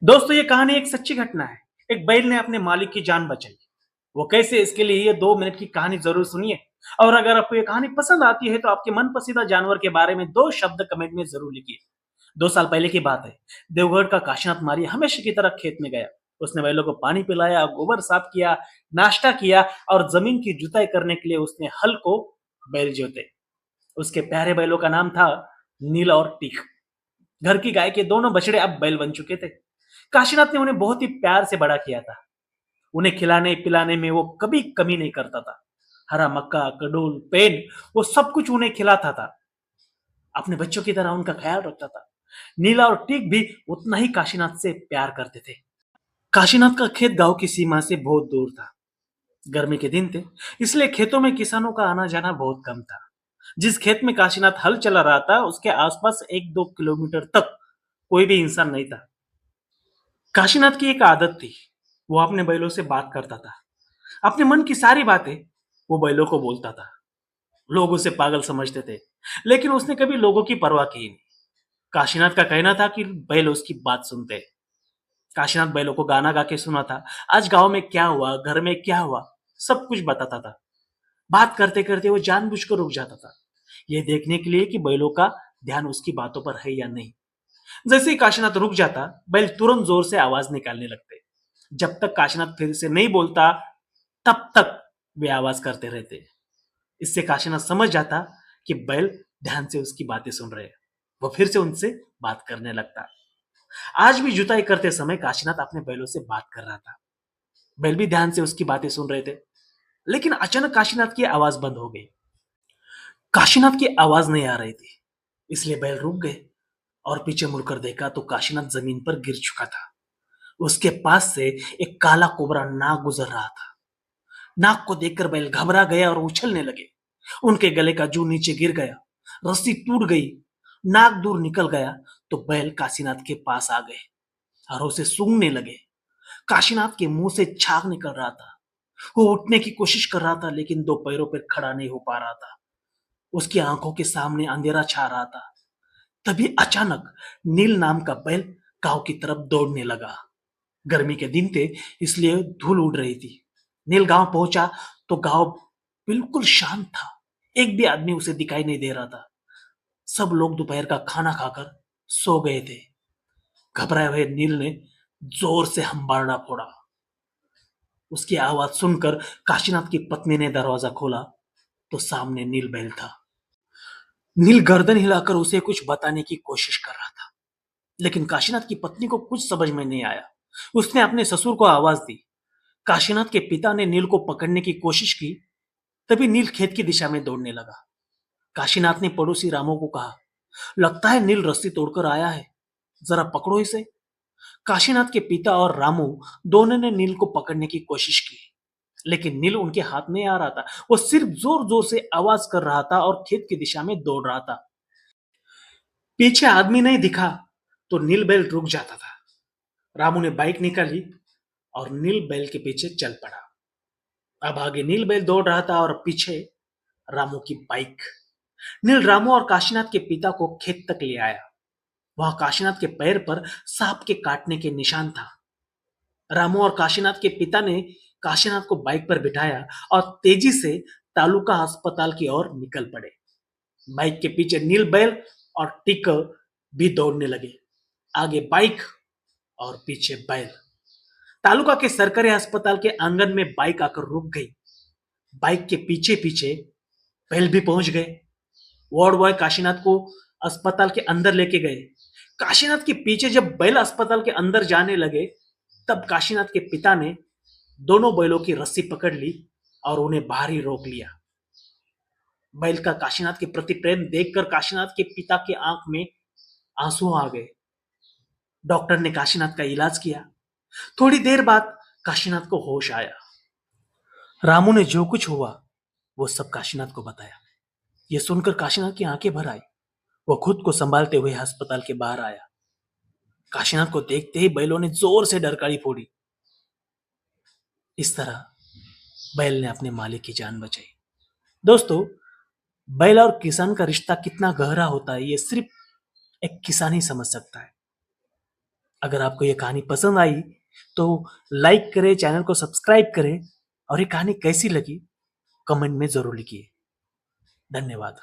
दोस्तों ये कहानी एक सच्ची घटना है। एक बैल ने अपने मालिक की जान बचाई। वो कैसे, इसके लिए ये 2 मिनट की कहानी जरूर सुनिए। और अगर आपको ये कहानी पसंद आती है तो आपके मन पसंदीदा जानवर के बारे में 2 शब्द कमेंट में जरूर लिखिए। 2 साल पहले की बात है। देवगढ़ का काशीनाथ मारी हमेशा की तरह खेत में गया। उसने बैलों को पानी पिलाया, गोबर साफ किया, नाश्ता किया और जमीन की जुताई करने के लिए उसने हल को बैल जोते। उसके प्यारे बैलों का नाम था नील और टीक। घर की गाय के दोनों बछड़े अब बैल बन चुके थे। काशीनाथ ने उन्हें बहुत ही प्यार से बड़ा किया था। उन्हें खिलाने पिलाने में वो कभी कमी नहीं करता था। हरा मक्का, कडूल, पेन, वो सब कुछ उन्हें खिलाता था। अपने बच्चों की तरह उनका ख्याल रखता था। नीला और टीक भी उतना ही काशीनाथ से प्यार करते थे। काशीनाथ का खेत गांव की सीमा से बहुत दूर था। गर्मी के दिन थे, इसलिए खेतों में किसानों का आना जाना बहुत कम था। जिस खेत में काशीनाथ हल चला रहा था उसके आसपास 1-2 किलोमीटर तक कोई भी इंसान नहीं था। काशीनाथ की एक आदत थी। वो अपने बैलों से बात करता था। अपने मन की सारी बातें वो बैलों को बोलता था। लोग उसे पागल समझते थे, लेकिन उसने कभी लोगों की परवाह की नहीं। काशीनाथ का कहना था कि बैल उसकी बात सुनते हैं। काशीनाथ बैलों को गाना गा के सुनाता। आज गांव में क्या हुआ, घर में क्या हुआ, सब कुछ बताता था। बात करते करते वो जानबूझकर रुक जाता था, ये देखने के लिए कि बैलों का ध्यान उसकी बातों पर है या नहीं। जैसे ही काशीनाथ रुक जाता, बैल तुरंत जोर से आवाज निकालने लगते। जब तक काशीनाथ फिर से नहीं बोलता, तब तक वे आवाज करते रहते। इससे काशीनाथ समझ जाता कि बैल ध्यान से उसकी बातें सुन रहे हैं। वो फिर से उनसे बात करने लगता। आज भी जुताई करते समय काशीनाथ अपने बैलों से बात कर रहा था। बैल भी ध्यान से उसकी बातें सुन रहे थे। लेकिन अचानक काशीनाथ की आवाज बंद हो गई। काशीनाथ की आवाज नहीं आ रही थी, इसलिए बैल रुक गए और पीछे मुड़कर देखा तो काशीनाथ जमीन पर गिर चुका था। उसके पास से एक काला कोबरा नाग गुजर रहा था। नाग को देखकर बैल घबरा गया और उछलने लगे। उनके गले का जू नीचे गिर गया। रस्सी टूट गई। नाग दूर निकल गया तो बैल काशीनाथ के पास आ गए और उसे सूंघने लगे। काशीनाथ के मुंह से छाग निकल रहा था। वो उठने की कोशिश कर रहा था, लेकिन 2 पैरों पर खड़ा नहीं हो पा रहा था। उसकी आंखों के सामने अंधेरा छा रहा था। तभी अचानक नील नाम का बैल गांव की तरफ दौड़ने लगा। गर्मी के दिन थे, इसलिए धूल उड़ रही थी। नील गांव पहुंचा तो गांव बिल्कुल शांत था। एक भी आदमी उसे दिखाई नहीं दे रहा था। सब लोग दोपहर का खाना खाकर सो गए थे। घबराए हुए नील ने जोर से हंबाड़ा फोड़ा। उसकी आवाज सुनकर काशीनाथ की पत्नी ने दरवाजा खोला तो सामने नील बैल था। नील गर्दन हिलाकर उसे कुछ बताने की कोशिश कर रहा था, लेकिन काशीनाथ की पत्नी को कुछ समझ में नहीं आया। उसने अपने ससुर को आवाज दी। काशीनाथ के पिता ने नील को पकड़ने की कोशिश की। तभी नील खेत की दिशा में दौड़ने लगा। काशीनाथ ने पड़ोसी रामू को कहा, लगता है नील रस्सी तोड़कर आया है, जरा पकड़ो इसे। काशीनाथ के पिता और रामू दोनों ने नील को पकड़ने की कोशिश की, लेकिन नील उनके हाथ में आ रहा था। वो सिर्फ जोर जोर से आवाज कर रहा था और खेत की दिशा में दौड़ रहा था। पीछे आदमी नहीं दिखा तो नील बैल रुक जाता था। रामू ने बाइक निकाली और नील बैल के पीछे चल पड़ा। अब आगे नील बैल दौड़ रहा था और पीछे रामू की बाइक। नील रामू और काशीनाथ के पिता को खेत तक ले आया। वहां काशीनाथ के पैर पर सांप के काटने के निशान था। रामू और काशीनाथ के पिता ने काशीनाथ को बाइक पर बिठाया और तेजी से तालुका अस्पताल की ओर निकल पड़े। बाइक के पीछे नील बैल और टिक भी दौड़ने लगे। आगे बाइक और पीछे बैल। तालुका के सरकारी अस्पताल के आंगन में बाइक आकर रुक गई। बाइक के पीछे पीछे बैल भी पहुंच गए। वार्ड बॉय काशीनाथ को अस्पताल के अंदर लेके गए। काशीनाथ के पीछे जब बैल अस्पताल के अंदर जाने लगे, तब काशीनाथ के पिता ने दोनों बैलों की रस्सी पकड़ ली और उन्हें बाहर ही रोक लिया। बैल का काशीनाथ के प्रति प्रेम देखकर काशीनाथ के पिता के आंख में आंसू आ गए। डॉक्टर ने काशीनाथ का इलाज किया। थोड़ी देर बाद काशीनाथ को होश आया। रामू ने जो कुछ हुआ वो सब काशीनाथ को बताया। ये सुनकर काशीनाथ की आंखें भर आई। वो खुद को संभालते हुए अस्पताल के बाहर आया। काशीनाथ को देखते ही बैलों ने जोर से डरकाड़ी फोड़ी। इस तरह बैल ने अपने मालिक की जान बचाई। दोस्तों, बैल और किसान का रिश्ता कितना गहरा होता है, ये सिर्फ एक किसान ही समझ सकता है। अगर आपको ये कहानी पसंद आई तो लाइक करें, चैनल को सब्सक्राइब करें और ये कहानी कैसी लगी कमेंट में ज़रूर लिखिए। धन्यवाद।